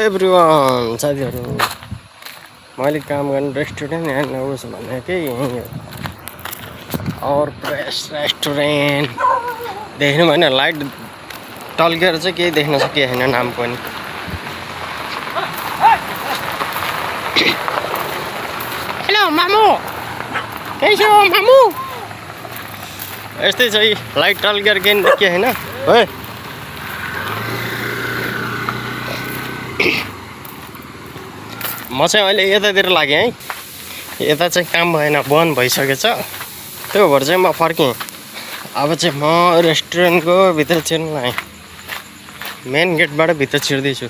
Everyone साथीहरू, मैले काम गर्ने रेस्टुरेन्ट यहाँ नहोस् भनेकै यहीँ हो। और प्रेस रेस्टुरेन्ट देख्नु भएन, लाइट टल्केर चाहिँ केही देख्न सकिएको छैन नाम पनि। हेलो मामु, कैसे हो मामु? यस्तै छ, लाइट टल्केर केही देखिएको छैन है। म चाहिँ अहिले यतातिर लागेँ है, यता चाहिँ काम भएन, बन्द भइसकेछ। त्यो भएर चाहिँ म फर्केँ। अब चाहिँ म रेस्टुरेन्टको भित्र छिर्नु आएँ। मेन गेटबाट भित्र छिर्दैछु।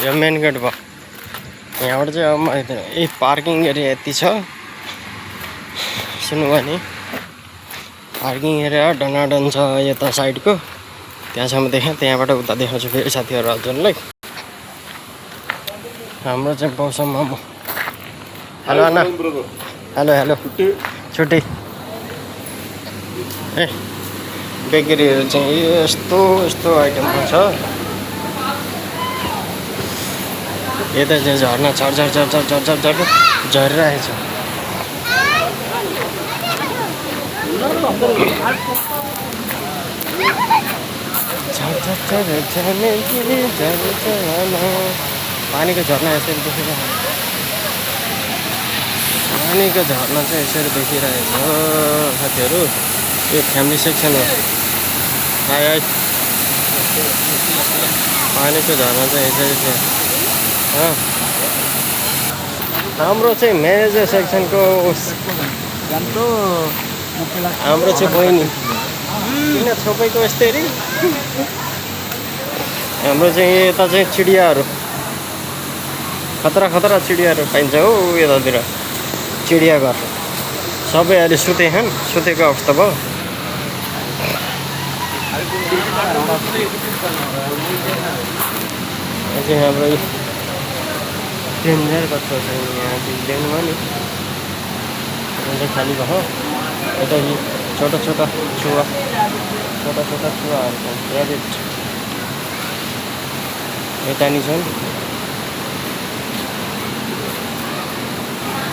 यो मेन गेट भयो। यहाँबाट चाहिँ अब म यही पार्किङ एरिया यति छ। सुन्नु भयो नि, पार्किङ एरिया डनाडन छ यता साइडको। त्यहाँसम्म देखाएँ, त्यहाँबाट उता देखाउँछु फेरि साथीहरू हजुरलाई। हाम्रो चाहिँ पाउँछ मोमो। हेलो अना, हेलो हेलो, छुट्टी। ए बेकरीहरू चाहिँ यस्तो यस्तो आइटमको छ। यता चाहिँ झर्ना झरझर झरझर झरझर झर झरिरहेछ। पानीको झर्ना यसरी देखिरहेको, पानीको झर्ना चाहिँ यसरी देखिरहेछ साथीहरू। यो फ्यामिली सेक्सन हो। आइ आइ, पानीको झर्ना चाहिँ यसरी छ। हाम्रो चाहिँ म्यानेजर सेक्सनको हाम्रो चाहिँ बहिनी किन छोपेको यस्तै रे। हाम्रो चाहिँ यता चाहिँ चिडियाहरू, खतरा खतरा चिडियाहरू पाइन्छ हो यतातिर। चिडियाघर सबै अहिले सुतेछन्, सुतेको अवस्था भयो। चाहिँ हाम्रो डेन्जर कस्तो छ यहाँ देख्नु भयो नि, चाहिँ खाली भयो। यता छोटा छोटा छुवा, छोटा छोटा छुवाहरू छन्, ऱ्याबिट यता नि छन्।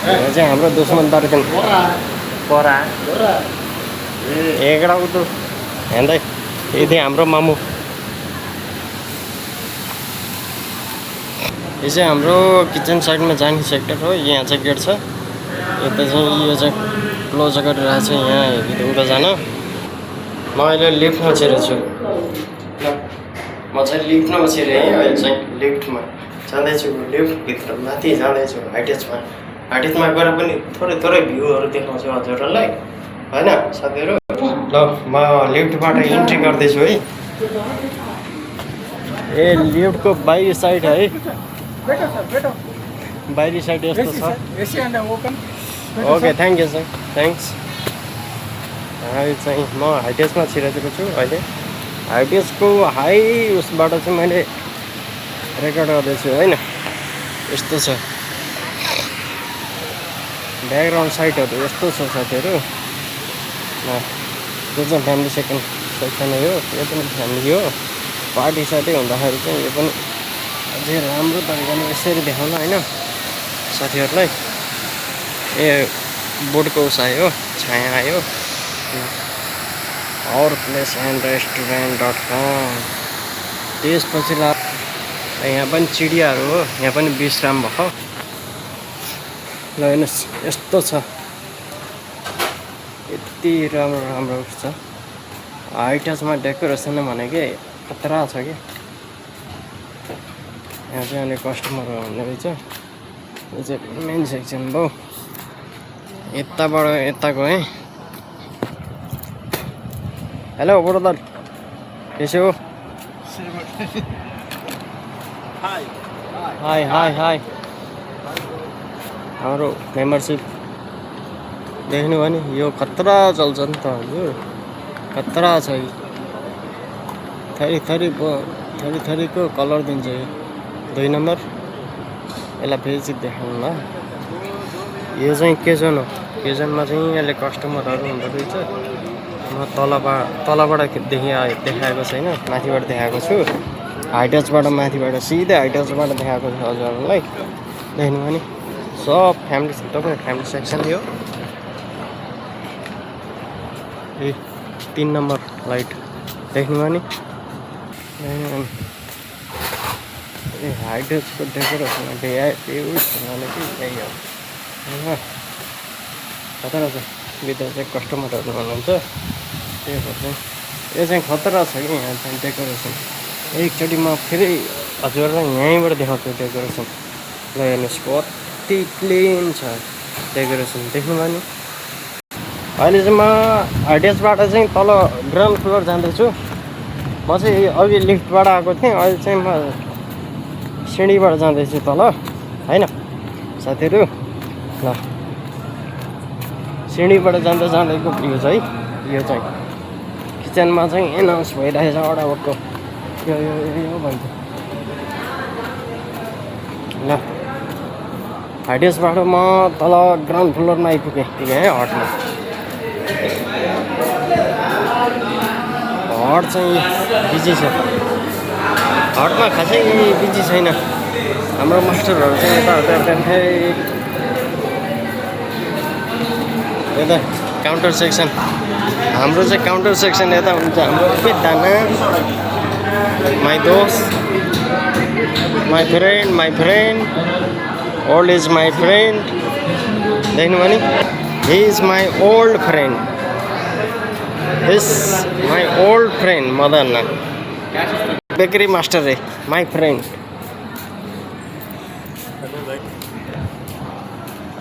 यहाँ चाहिँ हाम्रो दुश्मन तर्कन परा एकडा उतो हेर्दै। यदि हाम्रो मामु, यो चाहिँ हाम्रो किचन साइडमा जाने सेक्टर हो। यहाँ चाहिँ गेट छ। यता चाहिँ यो चाहिँ क्लोज गरिरहेको छ। यहाँ उता जान म अहिले लिफ्टमा छिरेको छु। म चाहिँ लिफ्टमा छिरेँ है। अहिले चाहिँ लिफ्टमा जाँदैछु, लिफ्टभित्र माथि जाँदैछु हाइटेजमा। हाइटेजमा गएर पनि थोरै थोरै भ्यूहरू देखाउँछु हजुरहरूलाई, होइन साथीहरू। ल म लिफ्टबाट इन्ट्री गर्दैछु है। ए लिफ्टको बाहिरी साइड है, बाहिरी साइड यस्तो छ। Okay, thank you sir, thanks. अहिले चाहिँ म हाइटेजमा छिरेको छु। अहिले हाइटेजको हाई उसबाट चाहिँ मैले रेकर्ड गर्दैछु होइन। यस्तो छ ब्याकग्राउन्ड साइटहरू, यस्तो छ साथीहरू। यो चाहिँ फ्यामिली सेक्सन हो। यो पनि फ्यामिली हो। पार्टी सार्टी हुँदाखेरि चाहिँ यो पनि अझै राम्रो तरिकाले यसरी देखाउन होइन साथीहरूलाई। ए बोर्डको उस आयो, छाया आयो। और प्लेस एन्ड रेस्टुरेन्ट.com। त्यसपछि यहाँ पनि चिडियाहरू हो, यहाँ पनि विश्राम भयो। ल हेर्नुहोस्, यस्तो छ, यति राम्रो राम्रो छ। हाइटेजमा डेकोरेसन भनेकै खतरा छ कि। यहाँ चाहिँ अहिले कस्टमरहरू हुने रहेछ। यो चाहिँ मेन सेक्सन भयो। यताबाट यता गएँ। हेलो ब्रदर, कैसे हो? High high high. हाम्रो मेम्बरसिप देख्नु भयो नि, यो खतरा चल्छ नि त हजुर, खतरा छ। थरी थरीको कलर दिन्छ यो। 2 नम्बर यसलाई फेरि देखाउनु ल। यो चाहिँ किचन हो। किचनमा चाहिँ अहिले कस्टमरहरू हुँदो रहेछ। म तलबाट देखाएको छैन, माथिबाट देखाएको छु। हाइटचबाट माथिबाट सिधै हाइटचबाट देखाएको छ हजुरहरूलाई देख्नुभयो नि सब फ्यामिली तपाईँ फ्यामिली सेक्सन थियो ए 3 नम्बर लाइट देख्नुभयो नि ए हाइटचको डेकोरेसन खतरा छ भित्र चाहिँ कस्टमरहरू हुनुहुन्छ त्यही भएर यो चाहिँ खतरा छ कि यहाँ चाहिँ डेकोरेसन एकचोटि म फेरि हजुरलाई यहीँबाट देखाउँछु डेकोरेसन ल हेर्नुहोस् कति क्लिन छ डेकोरेसन देख्नुभयो नि अहिले चाहिँ म हाइटेजबाट चाहिँ तल ग्राउन्ड फ्लोर जाँदैछु म चाहिँ अघि लिफ्टबाट आएको थिएँ अहिले चाहिँ म सिँढीबाट जाँदैछु तल होइन साथीहरू ल सिँढीबाट जाँदा जाँदैको भ्यू छ है यो चाहिँ किचनमा चाहिँ एनाउन्स भइरहेछ अडावटको यो भन्छ ल हाइटेजबाट म तल ग्राउन्ड फ्लोरमा आइपुगेँ ठिकै है हटमा हट चाहिँ बिजी छ हटमा खासै बिजी छैन हाम्रो मास्टरहरू चाहिँ यता काउन्टर सेक्सन हाम्रो चाहिँ काउन्टर सेक्सन यता हुन्छ हाम्रो के दाना माई दोस्त my friend old is my friend देख्नुभयो नि he is my old friend this my old friend Madan bakery master है माई फ्रेन्ड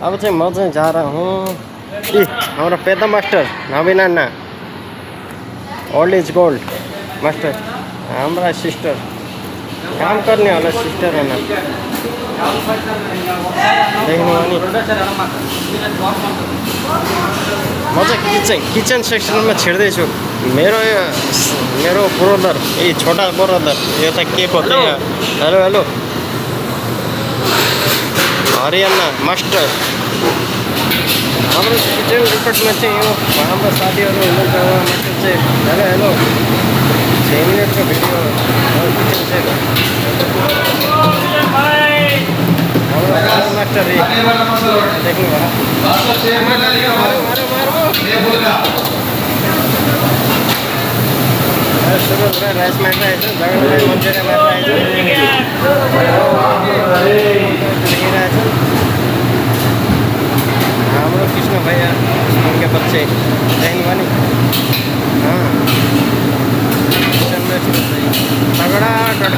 अब चाहिँ म चाहिँ जा रहा हूँ हमारा पेदा master Naveen Anna old is gold master हमारा सिस्टर काम करने वाला सिस्टर है ना देख्नु नि म चाहिँ किचन सेक्सनमा छिर्दैछु मेरो ब्रदर ए छोटा ब्रदर यो त के को त्यही हेलो हेलो हरियाणा मास्टर हाम्रो किचन रिपोर्टमा चाहिँ यो हाम्रो साथीहरू हुनुहुन्छ मास्टर चाहिँ हेलो हेलो 6 मिनटको भिडियो किचन सेट मास्टर देख्नु सुरु राइस मात्र आएछ जग्गा मन्चुरियन मात्र आएछ हाम्रो कृष्ण भैया उनके बच्चे देख्नुभयो नि तगडा.com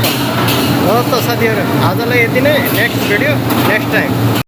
हो त साथीहरू आजलाई यति नै नेक्स्ट भिडियो नेक्स्ट टाइम